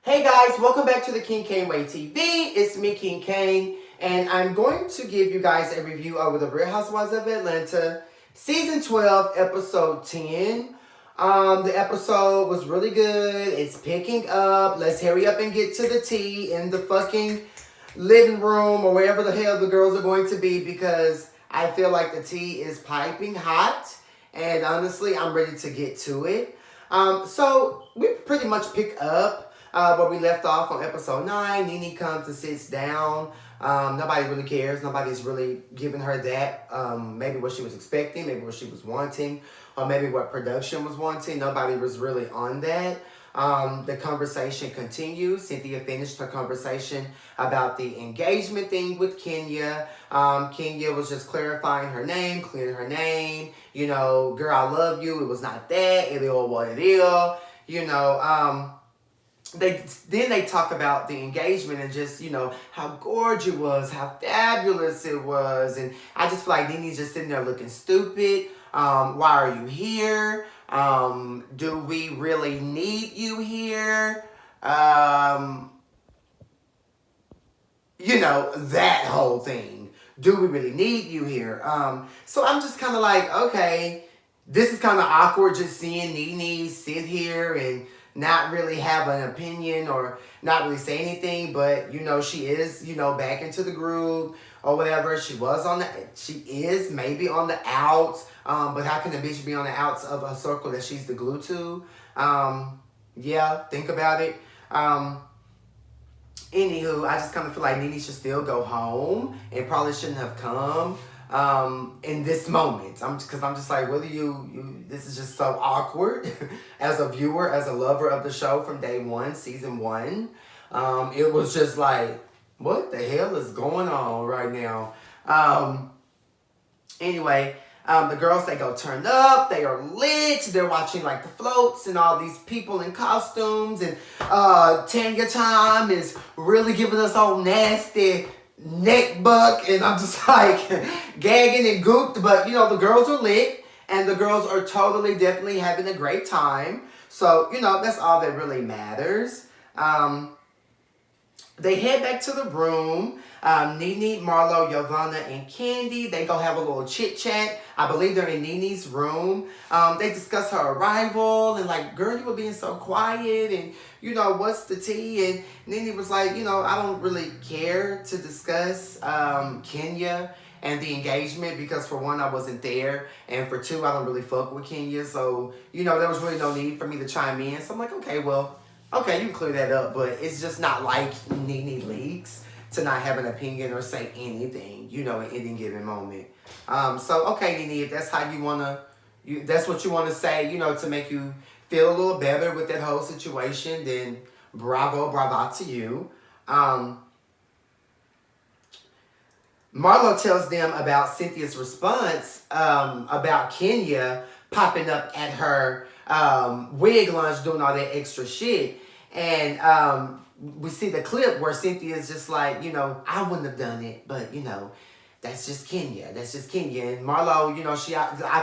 Hey guys, welcome back to the King Kane Way TV. It's me, King Kane, and I'm going to give you guys a review over the Real Housewives of Atlanta, Season 12, Episode 10. The episode was really good. It's picking up. Let's hurry up and get to the tea in the fucking living room or wherever the hell the girls are going to be, because I feel like the tea is piping hot, and honestly, I'm ready to get to it. So we pretty much pick up where we left off on episode 9. Nene comes and sits down. Nobody really cares. Nobody's really giving her that. Maybe what she was expecting, maybe what she was wanting, or maybe what production was wanting. Nobody was really on that. The conversation continues. Cynthia finished her conversation about the engagement thing with Kenya. Kenya was just clarifying her name, clearing her name. You know, girl, I love you. It was not that. It is what it is. You know, they talk about the engagement and just, you know, how gorgeous it was, how fabulous it was. And I just feel like Nene's just sitting there looking stupid. Why are you here? Do we really need you here? You know, that whole thing. Do we really need you here? So I'm just kind of like, okay, this is kind of awkward just seeing Nene sit here and not really have an opinion or not really say anything, but, you know, she is, you know, back into the groove or whatever. She is maybe on the outs, but how can a bitch be on the outs of a circle that she's the glue to? Yeah, think about it. Anywho, I just kind of feel like Nene should still go home and probably shouldn't have come in this moment. Because I'm just like, whether this is just so awkward as a viewer, as a lover of the show from day one, season 1. It was just like, what the hell is going on right now? Anyway, the girls, they go turn up, they are lit, they're watching like the floats and all these people in costumes, and Tanya Time is really giving us all nasty neck buck, and I'm just like gagging and gooped, but you know, the girls are lit, and the girls are totally, definitely having a great time, so, you know, that's all that really matters. They head back to the room. Nene, Marlo, Yovana, and Candy, they go have a little chit-chat. I believe they're in Nene's room. They discuss her arrival and like, girl, you were being so quiet and, you know, what's the tea? And Nene was like, you know, I don't really care to discuss Kenya and the engagement because, for one, I wasn't there, and for two, I don't really fuck with Kenya. So, you know, there was really no need for me to chime in. So I'm like, okay, well, okay, you can clear that up, but it's just not like Nene Leakes to not have an opinion or say anything, you know, at any given moment. So, okay, Nene, if that's how you want to, that's what you want to say, you know, to make you feel a little better with that whole situation, then bravo to you. Marlo tells them about Cynthia's response about Kenya popping up at her wig lunch doing all that extra shit. And we see the clip where Cynthia's just like, you know, I wouldn't have done it, but, you know, that's just Kenya. That's just Kenya. And Marlo, you know, I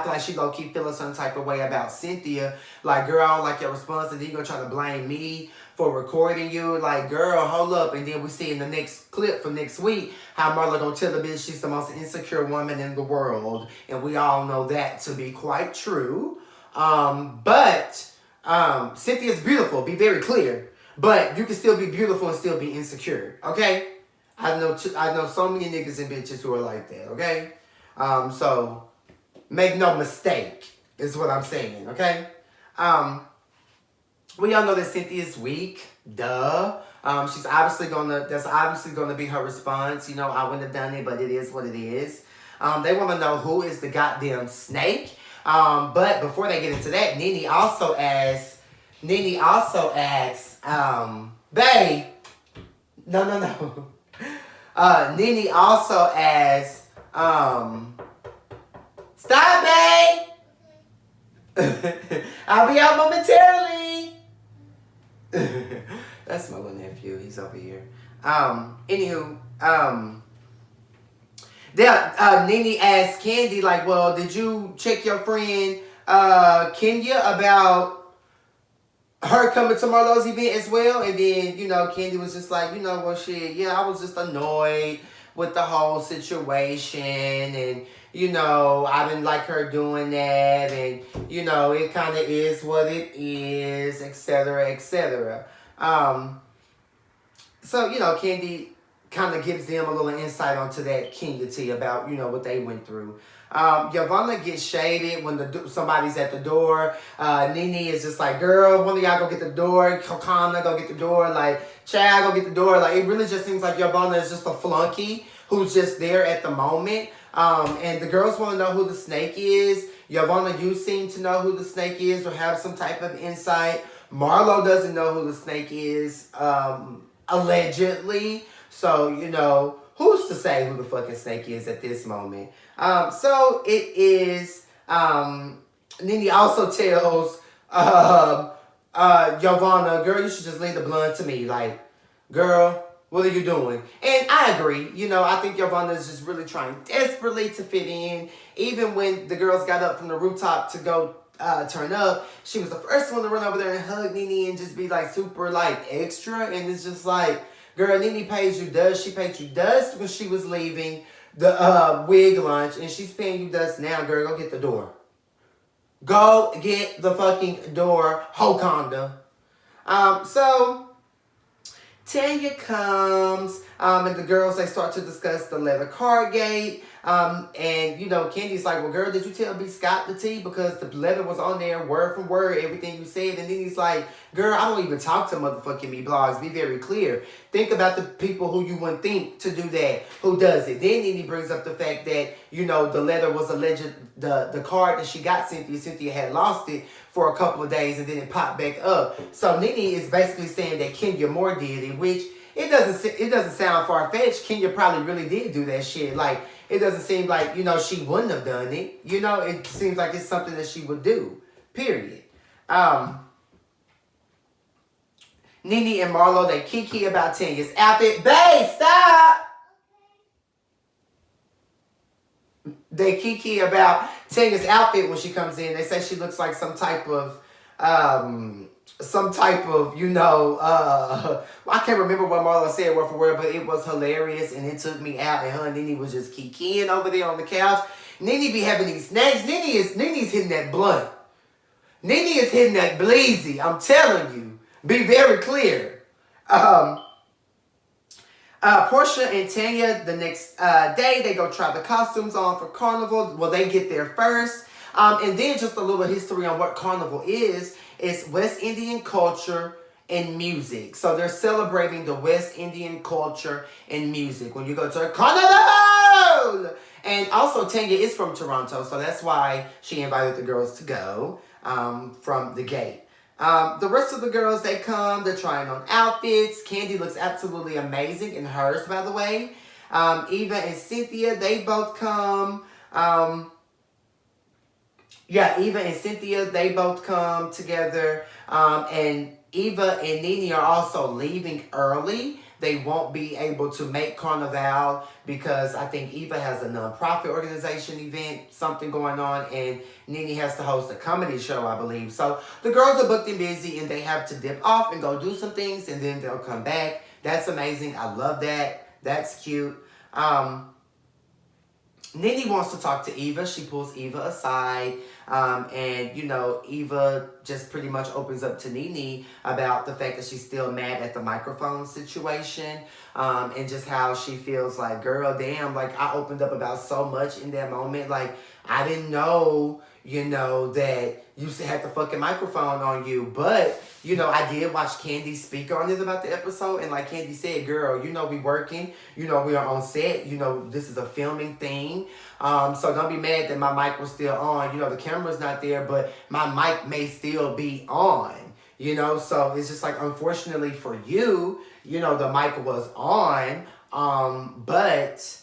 feel like she low-key feeling some type of way about Cynthia. Like, girl, I don't like your response, and then you're going to try to blame me for recording you. Like, girl, hold up. And then we see in the next clip for next week how Marlo going to tell the bitch she's the most insecure woman in the world. And we all know that to be quite true. But Cynthia's beautiful. Be very clear. But you can still be beautiful and still be insecure. Okay? I know so many niggas and bitches who are like that, okay? So, make no mistake, is what I'm saying, okay? We all know that Cynthia's weak, duh. That's obviously gonna be her response. You know, I wouldn't have done it, but it is what it is. They want to know who is the goddamn snake. But before they get into that, Nene also asks, babe, no. Nene also asks, stop, babe. I'll be out momentarily. That's my little nephew. He's over here. Anywho, Nene asked Candy, like, well, did you check your friend Kenya about her coming to Marlo's event as well. And then, Candy was just like, well, shit, yeah, I was just annoyed with the whole situation. And, I didn't like her doing that. And, it kind of is what it is, etc., etc. So, Candy kind of gives them a little insight onto that community about, what they went through. Yvonne gets shaded when somebody's at the door. Nene is just like, girl, one of y'all go get the door. Kokana go get the door. Like, Chad go get the door. Like, it really just seems like Yvonne is just a flunky who's just there at the moment. And the girls want to know who the snake is. Yvonne, you seem to know who the snake is or have some type of insight. Marlo doesn't know who the snake is, allegedly. So, who's to say who the fucking snake is at this moment? So it is, Nene also tells, Giovanna, girl, you should just leave the blunt to me. Like, girl, what are you doing? And I agree. I think Giovanna is just really trying desperately to fit in. Even when the girls got up from the rooftop to go turn up, she was the first one to run over there and hug Nene and just be like super like extra. And it's just like, girl, Nene pays you dust. She paid you dust when she was leaving the wig lunch, and she's paying you dust now, girl. Go get the door. Go get the fucking door, Hokonda. So Tanya comes, and the girls, they start to discuss the leather card gate. And, Candy's like, well, girl, did you tell B. Scott the tea? Because the letter was on there, word for word, everything you said. And then he's like, girl, I don't even talk to motherfucking me blogs. Be very clear. Think about the people who you wouldn't think to do that, who does it. Then he brings up the fact that, the letter was alleged, the card that she got Cynthia had lost it for a couple of days and then it popped back up. So Nene is basically saying that Kenya Moore did it, which it doesn't sound far-fetched. Kenya probably really did do that shit. Like, it doesn't seem like, she wouldn't have done it. It seems like it's something that she would do. Period. Nene and Marlo, they kiki about Tanya's outfit. Babe, stop! They kiki about Tanya's outfit when she comes in. They say she looks like some type of, I can't remember what Marlo said word for word, but it was hilarious and it took me out. And her and Nene was just kikiing over there on the couch. Nene be having these snacks. Nene's hitting that blunt. Nene is hitting that bleezy. I'm telling you. Be very clear. Portia and Tanya, the next day, they go try the costumes on for Carnival. Well, they get there first. And then just a little history on what Carnival is. It's West Indian culture and music. So they're celebrating the West Indian culture and music when you go to a Carnival. And also Tanya is from Toronto, so that's why she invited the girls to go from the gate. The rest of the girls, they come, they're trying on outfits. Candy looks absolutely amazing in hers, by the way. Eva and Cynthia, they both come. Eva and Cynthia, they both come together. And Eva and Nene are also leaving early. They won't be able to make Carnival because I think Eva has a nonprofit organization event, something going on, and Nene has to host a comedy show, I believe. So the girls are booked and busy, and they have to dip off and go do some things, and then they'll come back. That's amazing. I love that. That's cute. Nene wants to talk to Eva. She pulls Eva aside. And, Eva just pretty much opens up to Nene about the fact that she's still mad at the microphone situation. And just how she feels like, girl, damn, like I opened up about so much in that moment. Like, I didn't know, that you had the fucking microphone on you. But, I did watch Candy speak on it about the episode. And like Candy said, girl, we working. We are on set. This is a filming thing. So don't be mad that my mic was still on. The camera's not there, but my mic may still be on. So it's just like, unfortunately for you, the mic was on. But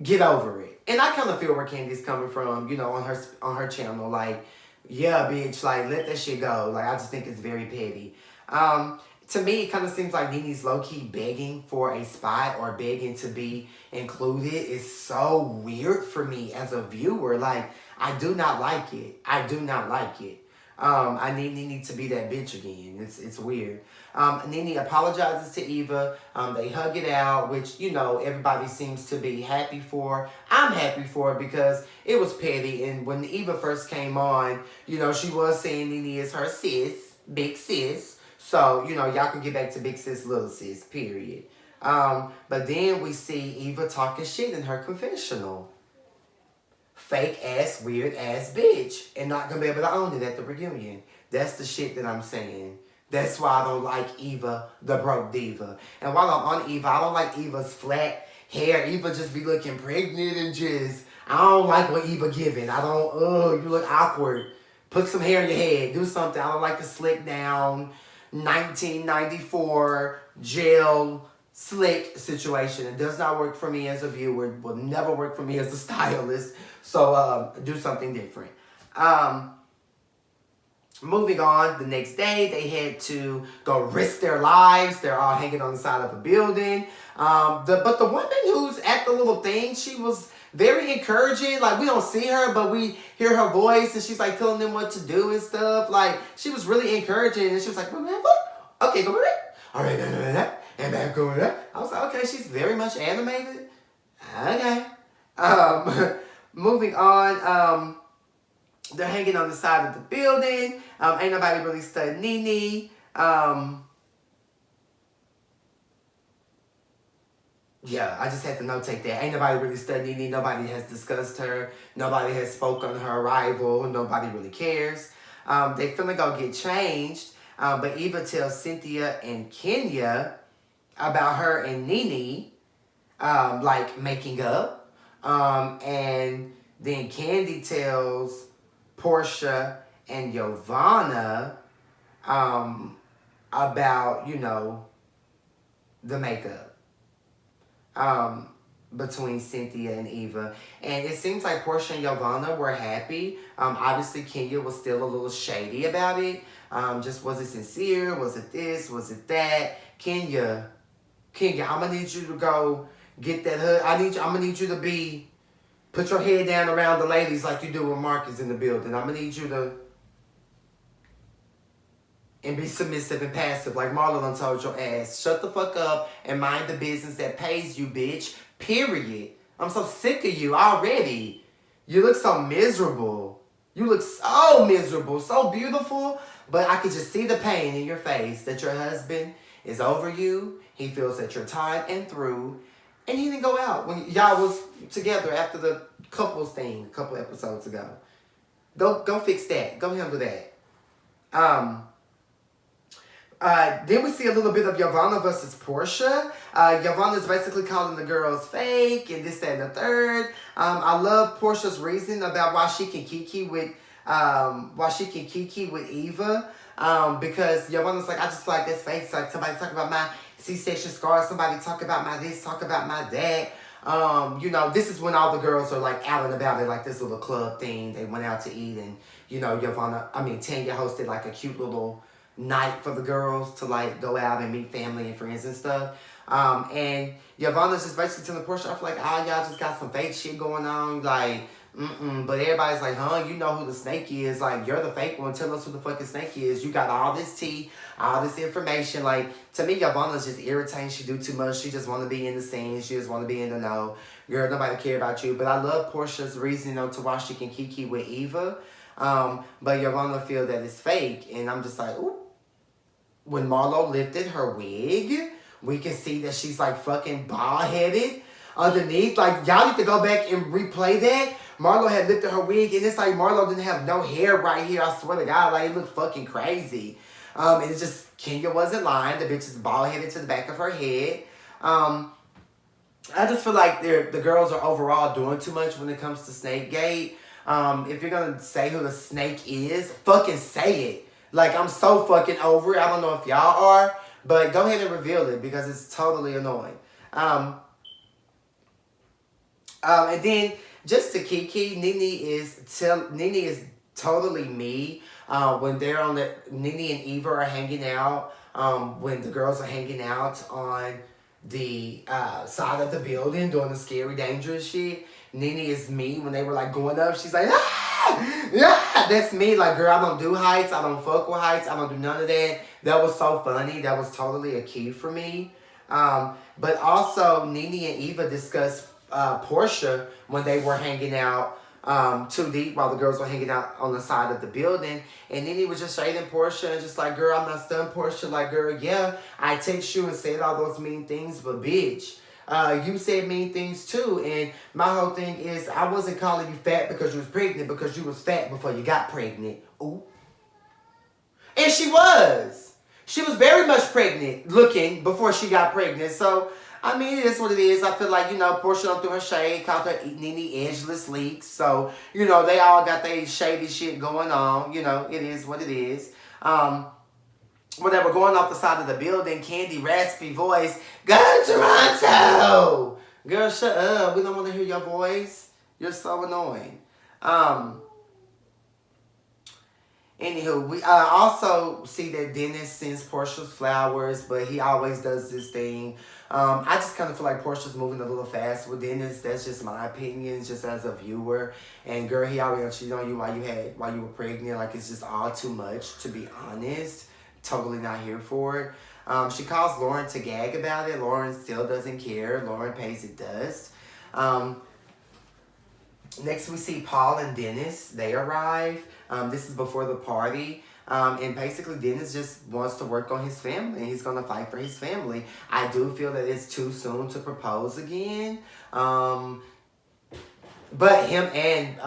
get over it. And I kind of feel where Candy's coming from, on her channel. Like, yeah, bitch, like, let that shit go. Like, I just think it's very petty. To me, it kind of seems like Nene's low-key begging for a spot or begging to be included. It's so weird for me as a viewer. Like, I do not like it. I do not like it. I need Nene to be that bitch again. It's weird. Nene apologizes to Eva. They hug it out, which, you know, everybody seems to be happy for. I'm happy for it because it was petty. And when Eva first came on, you know, she was saying Nene is her sis, big sis. So, you know, y'all can get back to big sis, little sis, period. But then we see Eva talking shit in her confessional. Fake ass, weird ass bitch. And not gonna be able to own it at the reunion. That's the shit that I'm saying. That's why I don't like Eva, the broke diva. And while I'm on Eva, I don't like Eva's flat hair. Eva just be looking pregnant and just, I don't like what Eva giving. I don't, you look awkward. Put some hair in your head. Do something. I don't like the slick down 1994 gel slick situation. It does not work for me as a viewer. It will never work for me as a stylist. So do something different. Moving on, the next day, they had to go risk their lives. They're all hanging on the side of a building. But the woman who's at the little thing, she was very encouraging. Like, we don't see her, but we hear her voice, and she's, like, telling them what to do and stuff. Like, she was really encouraging, and she was like, what? Okay, go with it. All right, and back over there. I was like, okay, she's very much animated. Okay. Moving on, they're hanging on the side of the building. Ain't nobody really studying Nene. Yeah, I just had to notate that. Ain't nobody really studying Nene. Nobody has discussed her. Nobody has spoke on her arrival. Nobody really cares. They finna go get changed. But Eva tells Cynthia and Kenya about her and Nene, like, making up. And then Candy tells Portia and Giovanna about, you know, the makeup between Cynthia and Eva. And it seems like Portia and Giovanna were happy. Obviously, Kenya was still a little shady about it. Just, was it sincere? Was it this? Was it that? Kenya, I'm going to need you to go get that hood. I'm going to need you to put your head down around the ladies like you do when Mark is in the building. I'm going to need you to, and be submissive and passive like Marla done told your ass. Shut the fuck up and mind the business that pays you, bitch. Period. I'm so sick of you already. You look so miserable. You look so miserable, so beautiful, but I could just see the pain in your face that your husband is over you. He feels that you're tired and through. And he didn't go out when y'all was together after the couples thing a couple episodes ago. Go fix that. Go handle that. Then we see a little bit of Giovanna versus Portia. Giovanna's basically calling the girls fake and this, that, and the third. I love Portia's reason about why she can kiki with Eva. Because Giovanna's like, I just feel like that's fake. It's like somebody talk about my C-section scars, somebody talk about my this, talk about my that. You know, this is when all the girls are like out and about at like this little club thing. They went out to eat, and you know, Tanya hosted like a cute little night for the girls to like go out and meet family and friends and stuff. And Giovanna's just basically telling Portia, I feel like, y'all just got some fake shit going on, like, but everybody's like, you know who the snake is, like, you're the fake one, tell us who the fucking snake is, you got all this tea, all this information. Like, to me, Giovanna's just irritating. She do too much. She just want to be in the scene. She just want to be in the know. Girl, nobody care about you. But I love Portia's reason, to why she can kiki with Eva. But Giovanna feel that it's fake, and I'm just like, ooh. When Marlo lifted her wig, we can see that she's like fucking bald-headed underneath. Like, y'all need to go back and replay that. Marlo had lifted her wig, and it's like Marlo didn't have no hair right here. I swear to God, like, it looked fucking crazy. And it's just, Kenya wasn't lying. The bitch is bald-headed to the back of her head. I just feel like the girls are overall doing too much when it comes to Snakegate. If you're going to say who the snake is, fucking say it. Like, I'm so fucking over it. I don't know if y'all are, but go ahead and reveal it because it's totally annoying. And then just to kiki, Nene is totally me. When they're on Nene and Eva are hanging out. When the girls are hanging out on the side of the building doing the scary, dangerous shit. Nene is me when they were like going up. She's like, ah! Yeah, that's me. Like, girl, I don't do heights. I don't fuck with heights. I don't do none of that. That was so funny. That was totally a key for me. But also, Nene and Eva discussed Portia when they were hanging out too deep while the girls were hanging out on the side of the building. And Nene was just shading Portia and just like, girl, I'm not stunned, Portia. Like, girl, yeah, I text you and said all those mean things, but bitch, you said mean things too. And my whole thing is, I wasn't calling you fat because you was pregnant, because you was fat before you got pregnant. Ooh. And she was. She was very much pregnant looking before she got pregnant. So, I mean, it is what it is. I feel like, Portia don't through her shade, called her Nene edgeless leaks. So, they all got their shady shit going on. It is what it is. When they were going off the side of the building, Candy, raspy voice, go Toronto! Girl, shut up. We don't want to hear your voice. You're so annoying. Anywho, we also see that Dennis sends Portia's flowers, but he always does this thing. I just kind of feel like Portia's moving a little fast with Dennis. That's just my opinion, just as a viewer. And girl, he already cheated on you while you were pregnant. Like, it's just all too much, to be honest. Totally not here for it. She calls Lauren to gag about it. Lauren still doesn't care. Lauren pays it dust. Next, we see Paul and Dennis. They arrive. This is before the party. And basically, Dennis just wants to work on his family. He's going to fight for his family. I do feel that it's too soon to propose again. But him and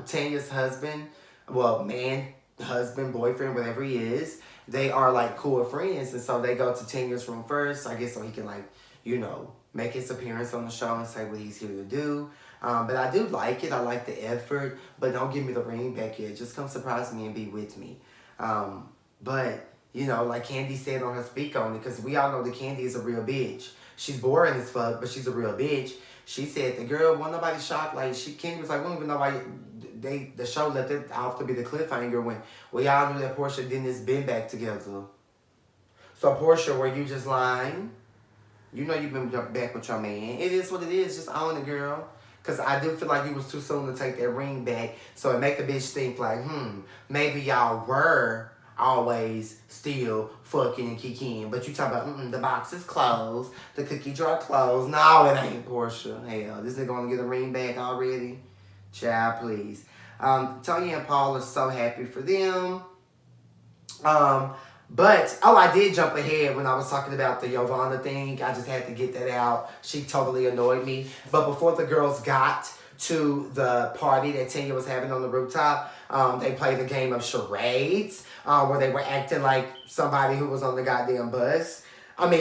Tanya's husband, husband, boyfriend, whatever he is, they are like cool friends. And so they go to Tanya's room first, I guess, so he can make his appearance on the show and say what he's here to do. But I do like it. I like the effort. But don't give me the ring back yet. Just come surprise me and be with me. But, like Candy said on her speak on it, because we all know that Candy is a real bitch. She's boring as fuck, but she's a real bitch. She said the girl, wasn't nobody shocked. Like, Candy was like, we don't even know why the show left it off to be the cliffhanger when we all knew that Portia and Dennis been back together. So, Portia, were you just lying? You've been back with your man. It is what it is. Just own it, girl. Because I do feel like you was too soon to take that ring back. So it make a bitch think like, maybe y'all were always still fucking and kicking. But you talk about, the box is closed. The cookie jar closed. No, it ain't, Portia. Hell, this nigga want to get a ring back already? Child, please. Tonya and Paul are so happy for them. But, I did jump ahead when I was talking about the Giovanna thing. I just had to get that out. She totally annoyed me. But before the girls got to the party that Tanya was having on the rooftop, they played a game of charades where they were acting like somebody who was on the goddamn bus.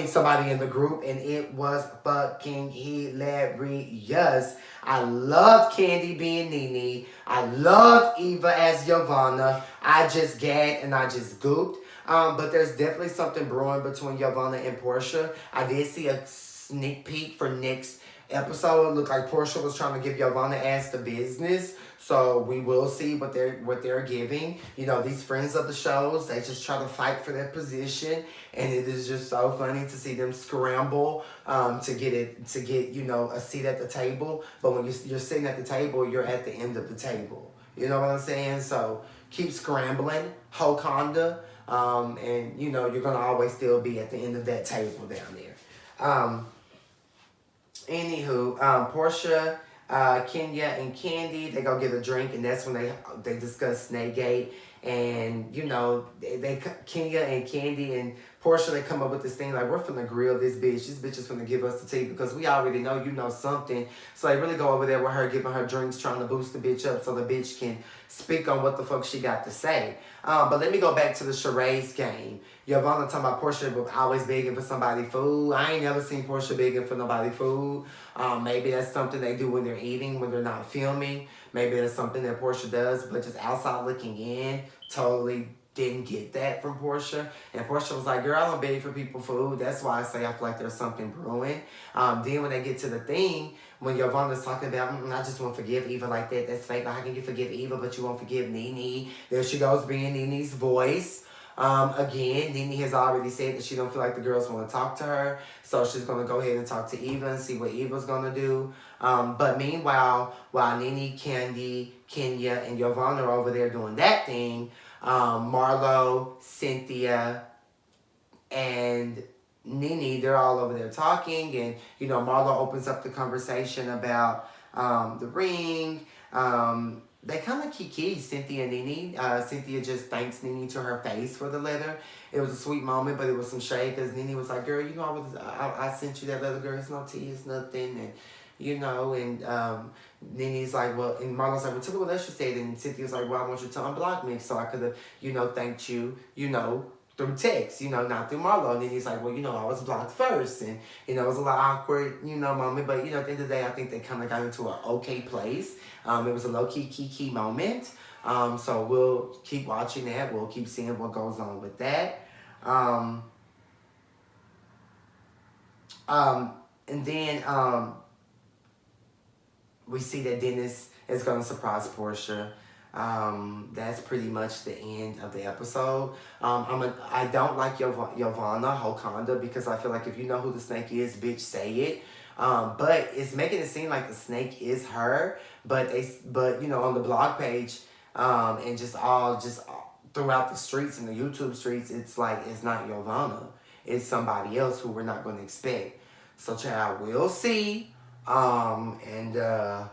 Somebody in the group, and it was fucking hilarious. I loved Candy being Nene. I loved Eva as Giovanna. I just gagged and I just gooped. But there's definitely something brewing between Giovanna and Portia. I did see a sneak peek for next episode. It looked like Portia was trying to give Giovanna ass the business. So we will see what they're giving. These friends of the shows, they just try to fight for their position. And it is just so funny to see them scramble to get a seat at the table. But when you're sitting at the table, you're at the end of the table. You know what I'm saying? So keep scrambling. Hokonda. And you're going to always still be at the end of that table down there. Anywho, Portia, Kenya, and Candy, they go get a drink, and that's when they discuss Snakegate. And, Kenya and Candy and Portia, they come up with this thing like, we're finna grill this bitch. This bitch is finna give us the tea because we already know you know something. So they really go over there with her, giving her drinks, trying to boost the bitch up so the bitch can speak on what the fuck she got to say. But let me go back to the charades game. Giovanna talking about Portia always begging for somebody food. I ain't never seen Portia begging for nobody food. Maybe that's something they do when they're eating, when they're not filming. Maybe that's something that Portia does, but just outside looking in, totally didn't get that from Portia. And Portia was like, girl, I don't beg for people food. That's why I say I feel like there's something brewing. Then when they get to the thing, when Giovanna's talking about, I just won't forgive Eva like that. That's fake. How can you forgive Eva, but you won't forgive Nene? There she goes being Nene's voice. Again, Nene has already said that she don't feel like the girls want to talk to her. So she's going to go ahead and talk to Eva and see what Eva's going to do. But meanwhile, while Nene, Candy, Kenya and Yvonne are over there doing that thing. Marlo, Cynthia, and Nene, they're all over there talking, and Marlo opens up the conversation about the ring. They kind of kiki, Cynthia and Nene. Cynthia just thanks Nene to her face for the letter. It was a sweet moment, but it was some shade because Nene was like, "Girl, I sent you that letter, girl. It's no tea, it's nothing." And Nene's like, well, and Marlo's like, well, tell me what else you said. And Cynthia's like, well, I want you to unblock me so I could have, thanked you, through text, not through Marlo. And then he's like, well, I was blocked first. And, it was a lot awkward, moment. But, at the end of the day, I think they kind of got into an okay place. It was a low-key, key moment. So we'll keep watching that. We'll keep seeing what goes on with that. And then we see that Dennis is going to surprise Portia. That's pretty much the end of the episode. I don't like Yovanna Hokonda because I feel like if you know who the snake is, bitch, say it. But it's making it seem like the snake is her. But on the blog page, and just throughout the streets and the YouTube streets, it's like it's not Yovanna. It's somebody else who we're not going to expect. So, child, we'll see. God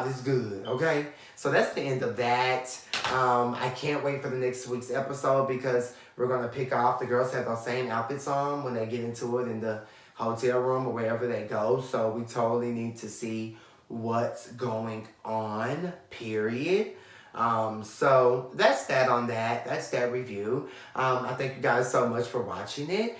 is good, okay? So that's the end of that. I can't wait for the next week's episode because we're going to pick off. The girls have those same outfits on when they get into it in the hotel room or wherever they go. So we totally need to see what's going on, period. So that's that on that. That's that review. I thank you guys so much for watching it.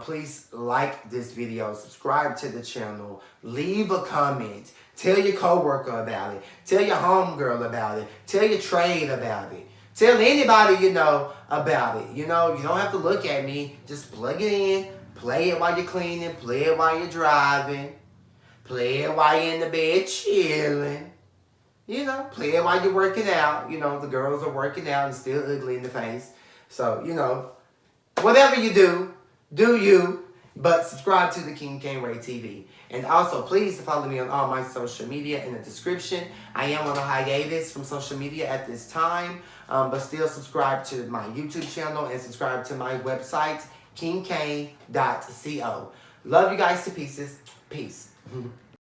Please like this video, subscribe to the channel, leave a comment, tell your coworker about it, tell your homegirl about it, tell your trade about it, tell anybody you know about it. You don't have to look at me. Just plug it in, play it while you're cleaning, play it while you're driving, play it while you're in the bed chilling. Play it while you're working out. The girls are working out and still ugly in the face. So, whatever you do you. But subscribe to the King Kane TV. And also, please follow me on all my social media in the description. I am on a hiatus from social media at this time. But still subscribe to my YouTube channel and subscribe to my website, KingCain.co. Love you guys to pieces. Peace.